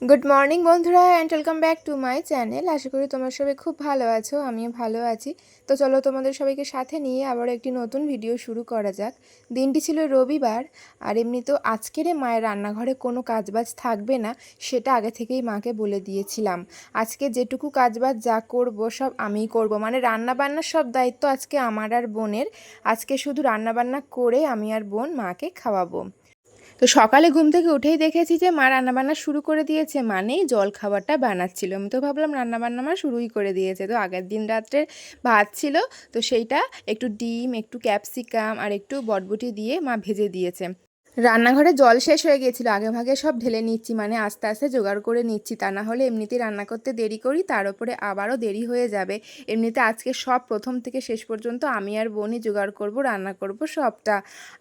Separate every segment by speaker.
Speaker 1: Good morning বন্ধুরা and welcome back to my channel. আশা করি তোমরা সবাই খুব ভালো আছো, আমিও ভালো আছি। তো চলো তোমাদের সবাইকে সাথে নিয়ে আবার একটি নতুন ভিডিও শুরু করা যাক। দিনটি ছিল রবিবার, আর এমনিতেও আজকের মায়ের রান্নাঘরে কোনো কাজবাজ থাকবে না, সেটা আগে থেকেই মাকে বলে দিয়েছিলাম। আজকে যেটুকু কাজবাজ যা করব সব আমিই করব, মানে রান্নাবান্নার সব দায়িত্ব আজকে আমার আর বোনের। আজকে শুধু রান্নাবান্না করে আমি আর বোন মাকে খাওয়াবো। তো সকালে ঘুম থেকে উঠেই দেখেছি যে মা রান্নাবান্না শুরু করে দিয়েছে, মানেই জল খাবারটা বানাচ্ছিল। আমি তো ভাবলাম রান্নাবান্না মা শুরুই করে দিয়েছে। তো আগের দিন রাত্রের ভাত ছিল, তো সেইটা একটু ডিম, একটু ক্যাপসিকাম আর একটু বটবটি দিয়ে মা ভেজে দিয়েছে। রান্নাঘরে জল শেষ হয়ে গিয়েছিল, আগে ভাগে সব ঢেলে নিচ্ছি, মানে আস্তে আস্তে জোগাড় করে নিচ্ছি, তা না হলে এমনিতেই রান্না করতে দেরি করি, তার উপরে আবারও দেরি হয়ে যাবে। এমনিতে আজকে সব প্রথম থেকে শেষ পর্যন্ত আমি আর বোনই জোগাড় করব, রান্না করব সবটা।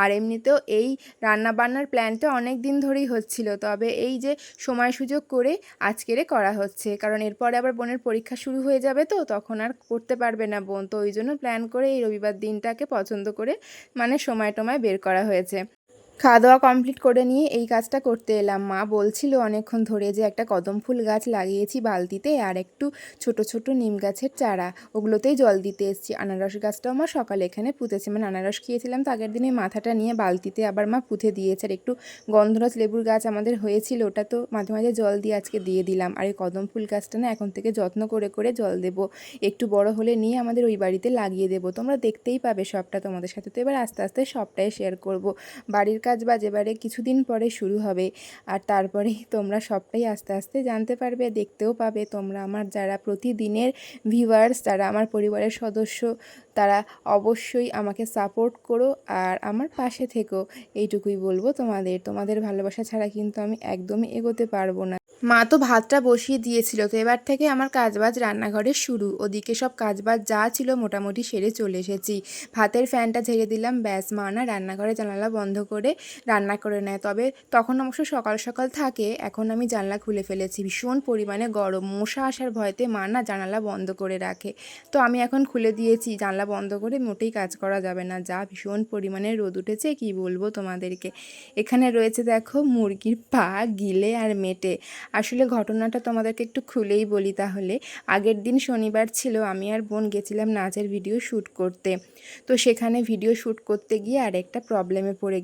Speaker 1: আর এমনিতেও এই রান্না বান্নার প্ল্যানটা অনেক দিন ধরেই হচ্ছিল, তবে এই যে সময় সুযোগ করে আজকেরে করা হচ্ছে, কারণ এরপরে আবার বোনের পরীক্ষা শুরু হয়ে যাবে, তো তখন আর করতে পারবে না বোন। তো ওই জন্য প্ল্যান করে এই রবিবার দিনটাকে পছন্দ করে মানে সময় টময় বের করা হয়েছে। খাওয়া দাওয়া কমপ্লিট করে নিয়ে এই কাজটা করতে এলাম। মা বলছিল অনেকক্ষণ ধরে যে একটা কদম ফুল গাছ লাগিয়েছি বালতিতে, আর একটু ছোট ছোট নিম গাছের চারা, ওগুলোতেই জল দিতে এসেছি। আনারস গাছটাও মা সকালে এখানে পুঁতেছে, মানে আনারস খেয়েছিলাম তো আগের দিনে, মাথাটা নিয়ে বালতিতে আবার মা পুঁতে দিয়েছে। আর একটু গন্ধরাজ লেবুর গাছ আমাদের হয়েছিল, ওটা তো মাঝে মাঝে জল দিয়ে আজকে দিয়ে দিলাম। আর এই কদম ফুল গাছটা না এখন থেকে যত্ন করে করে জল দেব, একটু বড় হলে নিয়ে আমাদের ওই বাড়িতে লাগিয়ে দেবো। তোমরা দেখতেই পাবে সবটা, তোমাদের সাথে তো এবার আস্তে আস্তে সবটাই শেয়ার করব। বাড়ির কাজ বাজ এবারে কিছুদিন পরে শুরু হবে, আর তারপরেই তোমরা সবটাই আস্তে আস্তে জানতে পারবে, দেখতেও পাবে। তোমরা আমার যারা প্রতিদিনের ভিউয়ার্স, যারা আমার পরিবারের সদস্য, তারা অবশ্যই আমাকে সাপোর্ট করো আর আমার পাশে থেকো, এইটুকুই বলবো তোমাদের। তোমাদের ভালোবাসা ছাড়া কিন্তু আমি একদমই এগোতে পারবো না। মা তো ভাতটা বসিয়ে দিয়েছিল, তো এবার থেকে আমার কাজবাজ রান্নাঘরে শুরু। ওদিকে সব কাজবাজ যা ছিল মোটামুটি সেরে চলে এসেছি। ভাতের ফ্যানটা ঝেড়ে দিলাম, ব্যাস। মা না রান্নাঘরে জানালা বন্ধ করে রান্না করে নেয়, তবে তখন অবশ্য সকাল সকাল থাকে। এখন আমি জানলা খুলে ফেলেছি, ভীষণ পরিমাণে গরম, মশা আসার ভয়তে মা না জানালা বন্ধ করে রাখে। তো আমি এখন খুলে দিয়েছি, জানলা বন্ধ করে মোটেই কাজ করা যাবে না, যা ভীষণ পরিমাণে রোদ উঠেছে কি বলবো তোমাদেরকে। এখানে রয়েছে দেখো মুরগির পা, গিলে আর মেটে। আসলে ঘটনাটা তোমাদেরকে একটু খুলেই বলি তাহলে। আগের দিন শনিবার ছিল, আমি আর বোন গেছিলাম নাচের ভিডিও শ্যুট করতে। তো সেখানে ভিডিও শ্যুট করতে গিয়ে আর একটা প্রবলেমে পড়ে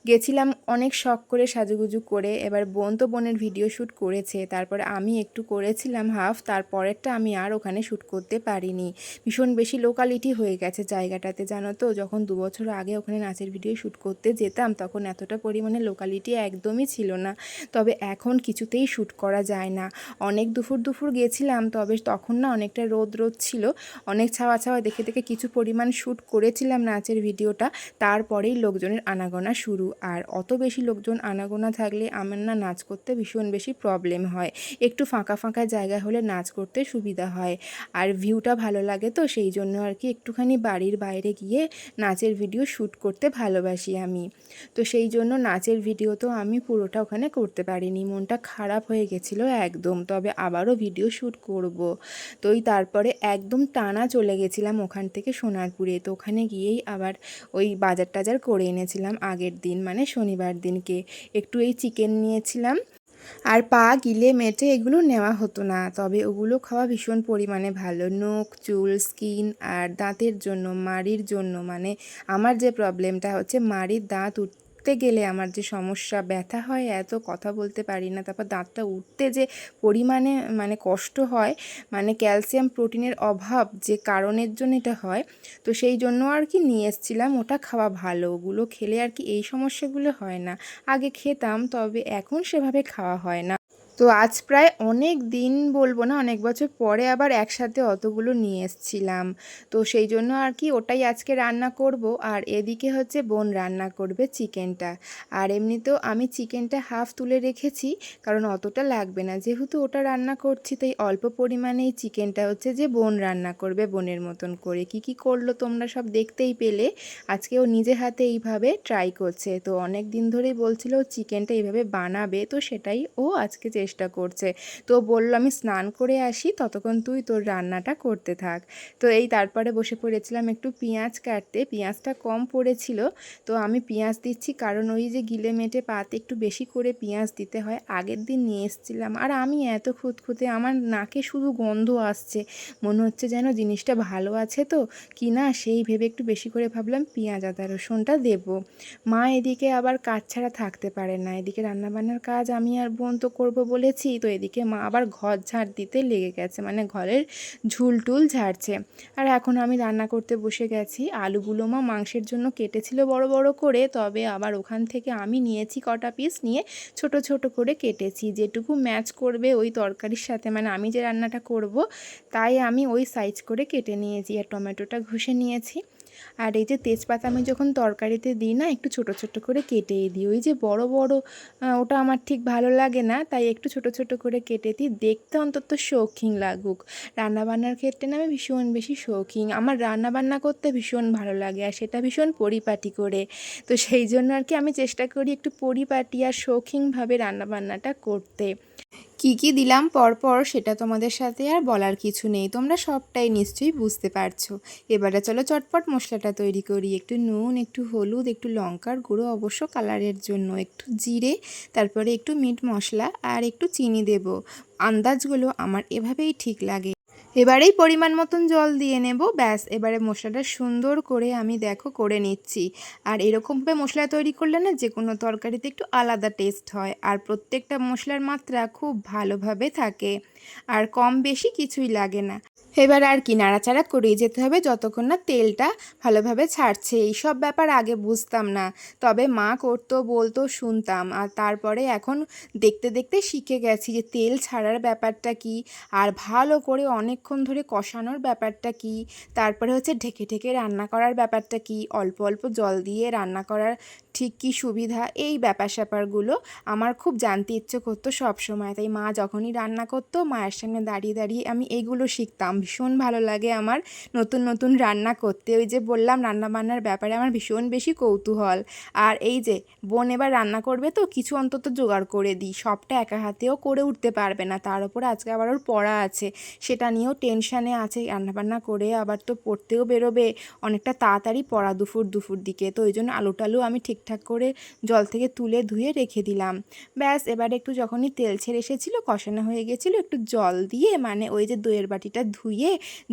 Speaker 1: গেছিলাম অনেক শখ করে সাজুগুজু করে। এবার বোন তো বোনের ভিডিও শ্যুট করেছে, তারপরে আমি একটু করেছিলাম হাফ, তারপরেরটা আমি আর ওখানে শ্যুট করতে পারিনি। ভীষণ বেশি লোকালিটি হয়ে গেছে জায়গাটাতে, জানো তো। যখন 2 বছর আগে ওখানে নাচের ভিডিও শ্যুট করতে যেতাম, তখন এতটা পরিমাণে লোকালিটি একদমই ছিল না। তবে এখন কিছুতেই শ্যুট করা যায় না। অনেক দুপুর দুপুর গেছিলাম, তবে তখন না অনেকটা রোদ রোদ ছিল, অনেক ছাওয়া ছাওয়া দেখে দেখে কিছু পরিমাণ শ্যুট করেছিলাম নাচের ভিডিওটা। তারপরেই লোকজনের আনাগোনা শুরু, আর অত বেশি লোকজন আনাগোনা থাকলে আমার না নাচ করতে ভীষণ বেশি প্রবলেম হয়। একটু ফাঁকা ফাঁকা জায়গা হলে নাচ করতে সুবিধা হয়, আর ভিউটা ভালো লাগে, তো সেই জন্য আর কি একটুখানি বাড়ির বাইরে গিয়ে নাচের ভিডিও শ্যুট করতে ভালোবাসি আমি। তো সেই জন্য নাচের ভিডিও তো আমি পুরোটা ওখানে করতে পারিনি, মনটা খারাপ হয়ে গেছিলো একদম। তবে আবারও ভিডিও শ্যুট করব। তো তারপরে একদম টানা চলে গেছিলাম ওখান থেকে সোনারপুরে। তো ওখানে গিয়েই আবার ওই বাজার টাজার করে এনেছিলাম আগের দিন, মানে শনিবার দিনকে। একটু এই চিকেন নিয়েছিলাম, আর পা, গিলে, মেটে এগুলো নেওয়া হতো না, তবে ওগুলো খাওয়া ভীষণ পরিমাণে ভালো। নখ, চুল, স্কিন আর দাঁতের জন্য, মাড়ির জন্য, মানে আমার যে প্রবলেমটা হচ্ছে মাড়ির দাঁত উঠতে গেলে আমার যে সমস্যা, ব্যথা হয়, এত কথা বলতে পারি না, তারপর দাঁতটা উঠতে যে পরিমাণে মানে কষ্ট হয়, মানে ক্যালসিয়াম প্রোটিনের অভাব যে কারণের জন্য এটা হয়। তো সেই জন্য আর কি নিয়ে এসেছিলাম, ওটা খাওয়া ভালো, ওগুলো খেলে আর কি এই সমস্যাগুলো হয় না। আগে খেতাম, তবে এখন সেভাবে খাওয়া হয় না। তো আজ প্রায় অনেক দিন বলবো না, অনেক বছর পরে আবার একসাথে অতগুলো নিয়ে এসছিলাম। তো সেই জন্য আর কি ওটাই আজকে রান্না করব। আর এদিকে হচ্ছে বোন রান্না করবে চিকেনটা। আর এমনিতেও আমি চিকেনটা হাফ তুলে রেখেছি, কারণ অতটা লাগবে না, যেহেতু ওটা রান্না করছি, তাই অল্প পরিমাণেই চিকেনটা হচ্ছে যে বোন রান্না করবে বোনের মতন করে। কি কি করলো তোমরা সব দেখতেই পেলে। আজকে ও নিজে হাতে এইভাবে ট্রাই করছে, তো অনেক দিন ধরেই বলছিল চিকেনটা এইভাবে বানাবে, তো সেটাই ও আজকে চেষ্টা চেষ্টা করছে। তো বলল আমি স্নান করে আসি, ততক্ষণ তুই তোর রান্নাটা করতে থাক। তো এই তারপরে বসে পড়েছিলাম একটু পেঁয়াজ কাটতে। পেঁয়াজটা কম পড়েছিল, তো আমি পেঁয়াজ দিচ্ছি, কারণ ওই যে গিলে মেটে পাতে একটু বেশি করে পেঁয়াজ দিতে হয়। আগের দিন নিয়ে এসেছিলাম, আর আমি এত খুঁতখুঁতে, আমার নাকে শুধু গন্ধ আসছে, মনে হচ্ছে যেন জিনিসটা ভালো আছে তো কি না, সেই ভেবে একটু বেশি করে ভাবলাম পেঁয়াজ আদা রসুনটা দেবো। মা এদিকে আবার কাজ ছাড়া থাকতে পারে না, এদিকে রান্নাবান্নার কাজ আমি আর বোন তো করবো বলেছি, তো এদিকে মা আবার ঘর ঝাড় দিতে লেগে গেছে, মানে ঘরের ঝুল টুল ঝাড়ছে। আর এখন আমি রান্না করতে বসে গেছি। আলুগুলো মা মাংসের জন্য কেটেছিল বড় বড় করে, তবে আবার ওখান থেকে আমি নিয়েছি কটা পিস, নিয়ে ছোট ছোট করে কেটেছি, যেটুকু ম্যাচ করবে ওই তরকারির সাথে, মানে আমি যে রান্নাটা করব তাই আমি ওই সাইজ করে কেটে নিয়েছি। আর টমেটোটা ঘষে নিয়েছি। আর এই যে তেজপাতা আমি যখন তরকারিতে দিই না, একটু ছোট ছোট করে কেটেই দিই। ওই যে বড় বড় ওটা আমার ঠিক ভালো লাগে না, তাই একটু ছোট ছোট করে কেটে দিই, দেখতে অন্তত শৌখিন লাগুক। রান্নাবান্নার ক্ষেত্রে না আমি ভীষণ বেশি শৌখিন, আমার রান্নাবান্না করতে ভীষণ ভালো লাগে, আর সেটা ভীষণ পরিপাটি করে। তো সেই জন্য আর কি আমি চেষ্টা করি একটু পরিপাটি আর শৌখিনভাবে রান্নাবান্নাটা করতে। কি কি দিলাম পরপর সেটা তোমাদের সাথে আর বলার কিছু নেই, তোমরা সবটাই নিশ্চয়ই বুঝতে পারছো। এবারে চলো চটপট মশলাটা তৈরি করি। একটু নুন, একটু হলুদ, একটু লঙ্কার গুঁড়ো অবশ্য কালারের জন্য, একটু জিরে, তারপরে একটু মিট মশলা আর একটু চিনি দেব। আন্দাজগুলো আমার এভাবেই ঠিক লাগে। এবারেই পরিমাণ মতন জল দিয়ে নেব, ব্যাস। এবারে মশলাটা সুন্দর করে আমি দেখো করে নিচ্ছি। আর এরকমভাবে মশলা তৈরি করলে না যে কোনো তরকারিতে একটু আলাদা টেস্ট হয়, আর প্রত্যেকটা মশলার মাত্রা খুব ভালোভাবে থাকে, আর কম বেশি কিছুই লাগে না। এবার আর কি নাড়াচাড়া করেই যেতে হবে যতক্ষণ না তেলটা ভালোভাবে ছাড়ছে। এইসব ব্যাপার আগে বুঝতাম না, তবে মা করতো, বলতো, শুনতাম, আর তারপরে এখন দেখতে দেখতে শিখে গেছি যে তেল ছাড়ার ব্যাপারটা কি, আর ভালো করে অনেকক্ষণ ধরে কষানোর ব্যাপারটা কি, তারপরে হচ্ছে ঢেকে ঢেকে রান্না করার ব্যাপারটা কি, অল্প অল্প জল দিয়ে রান্না করার ঠিক কী সুবিধা, এই ব্যাপার স্যাপারগুলো আমার খুব জানতে ইচ্ছে করতো সব সময়। তাই মা যখনই রান্না করতো, মায়ের সামনে দাঁড়িয়ে দাঁড়িয়ে আমি এইগুলো শিখতাম। ভীষণ ভালো লাগে আমার নতুন নতুন রান্না করতে। ওই যে বললাম রান্নাবান্নার ব্যাপারে আমার ভীষণ বেশি কৌতূহল। আর এই যে বোন এবার রান্না করবে, তো কিছু অন্তত জোগাড় করে দিই, সবটা একা হাতেও করে উঠতে পারবে না, তার উপর আজকে আবার ওর পড়া আছে, সেটা নিয়েও টেনশানে আছে। রান্নাবান্না করে আবার তো পড়তেও বেরোবে, অনেকটা তাড়াতাড়ি পড়া, দুপুর দুপুর দিকে, তো ওই জন্য আলু টালু আমি ঠিকঠাক করে জল থেকে তুলে ধুয়ে রেখে দিলাম। ব্যাস এবারে একটু যখনই তেল ছেড়ে এসেছিলো, কষানো হয়ে গেছিলো, একটু জল দিয়ে, মানে ওই যে দইয়ের বাটিটা ধুয়ে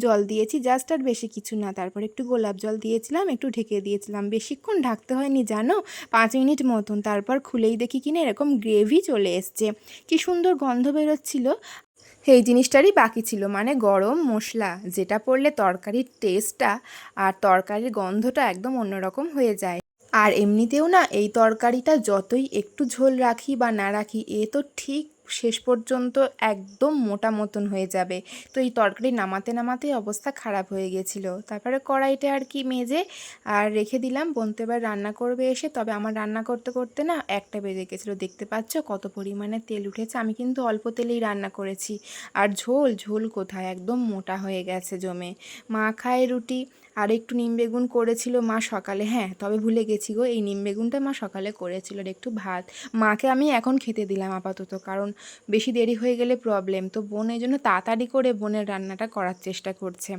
Speaker 1: জল দিয়েছি জাস্ট, আর বেশি কিছু না। তারপর একটু গোলাপ জল দিয়েছিলাম, একটু ঢেকে দিয়েছিলাম, বেশিক্ষণ ঢাকতে হয়নি জানো, 5 মিনিট মতন। তারপর খুলেই দেখি কিনা এরকম গ্রেভি চলে এসছে, কি সুন্দর গন্ধ বেরোচ্ছিলো। এই জিনিসটারই বাকি ছিল, মানে গরম মশলা যেটা পড়লে তরকারির টেস্টটা আর তরকারির গন্ধটা একদম অন্যরকম হয়ে যায়। আর এমনিতেও না এই তরকারিটা যতই একটু ঝোল রাখি বা না রাখি, এ তো ঠিক শেষ পর্যন্ত একদম মোটা মতন হয়ে যাবে। তো এই তরকারি নামাতে নামাতেই অবস্থা খারাপ হয়ে গেছিলো। তারপরে কড়াইটা আর কি মেজে আর রেখে দিলাম, বোন তো এবার রান্না করবে এসে। তবে আমার রান্না করতে করতে না 1টা বেজে গেছিলো। দেখতে পাচ্ছ কত পরিমাণে তেল উঠেছে, আমি কিন্তু অল্প তেলেই রান্না করেছি। আর ঝোল ঝোল কোথায়, একদম মোটা হয়ে গেছে জমে। মা খায় রুটি, আর একটু নিম বেগুন করেছিল মা সকালে, হ্যাঁ তবে ভুলে গেছি গো, এই নিম বেগুনটা মা সকালে করেছিল। আর একটু ভাত মাকে আমি এখন খেতে দিলাম আপাতত, কারণ বেশি দেরি হয়ে গেলে প্রবলেম। তো বোন এই জন্য তাড়াতাড়ি করে বোনের রান্নাটা করার চেষ্টা করছে।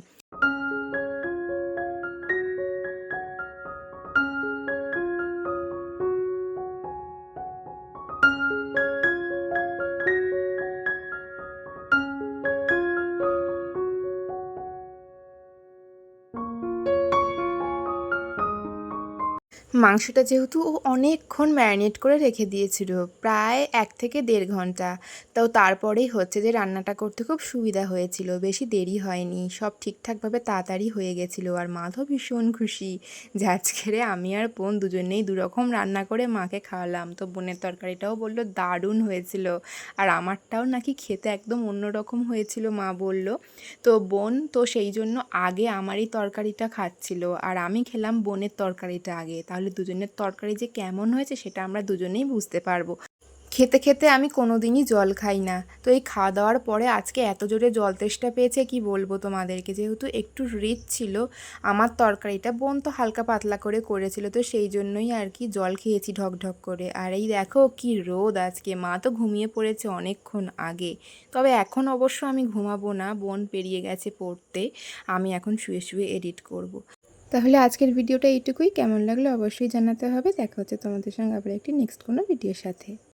Speaker 1: মাংসটা যেহেতু ও অনেকক্ষণ ম্যারিনেট করে রেখে দিয়েছিল, প্রায় 1 থেকে 1.5 ঘন্টা, তো তারপরেই হচ্ছে যে রান্নাটা করতে খুব সুবিধা হয়েছিল, বেশি দেরি হয়নি, সব ঠিকঠাকভাবে তাড়াতাড়ি হয়ে গেছিলো। আর মাধব ভীষণ খুশি যে আজকে আমি আর বোন দুজনেই দুরকম রান্না করে মাকে খাওয়ালাম। তো বোনের তরকারিটাও বললো দারুণ হয়েছিল, আর আমারটাও নাকি খেতে একদম অন্যরকম হয়েছিল মা বলল। তো বোন তো সেই জন্য আগে আমারই তরকারিটা খাচ্ছিল, আর আমি খেলাম বোনের তরকারিটা আগে, তাহলে দুজনের তরকারি যে কেমন হয়েছে সেটা আমরা দুজনেই বুঝতে পারবো। খেতে খেতে আমি কোনো দিনই জল খাই না, তো এই খাওয়া দাওয়ার পরে আজকে এত জোরে জল তেষ্টা পেয়েছে কি বলবো তোমাদেরকে। যেহেতু একটু রিচ ছিল আমার তরকারিটা, বোন তো হালকা পাতলা করে করেছিল, তো সেই জন্যই আর কি জল খেয়েছি ঢক ঢক করে। আর এই দেখো কি রোদ আজকে, মা তো ঘুমিয়ে পড়েছে অনেকক্ষণ আগে। তবে এখন অবশ্য আমি ঘুমাবো না, বোন পেরিয়ে গেছে পড়তে, আমি এখন শুয়ে শুয়ে এডিট করব। তাহলে আজকের ভিডিওটা এইটুকুই। কেমন লাগলো অবশ্যই জানাতে হবে। দেখা হচ্ছে তোমাদের সঙ্গে আবার একটি নেক্সট কোনো ভিডিওর সাথে।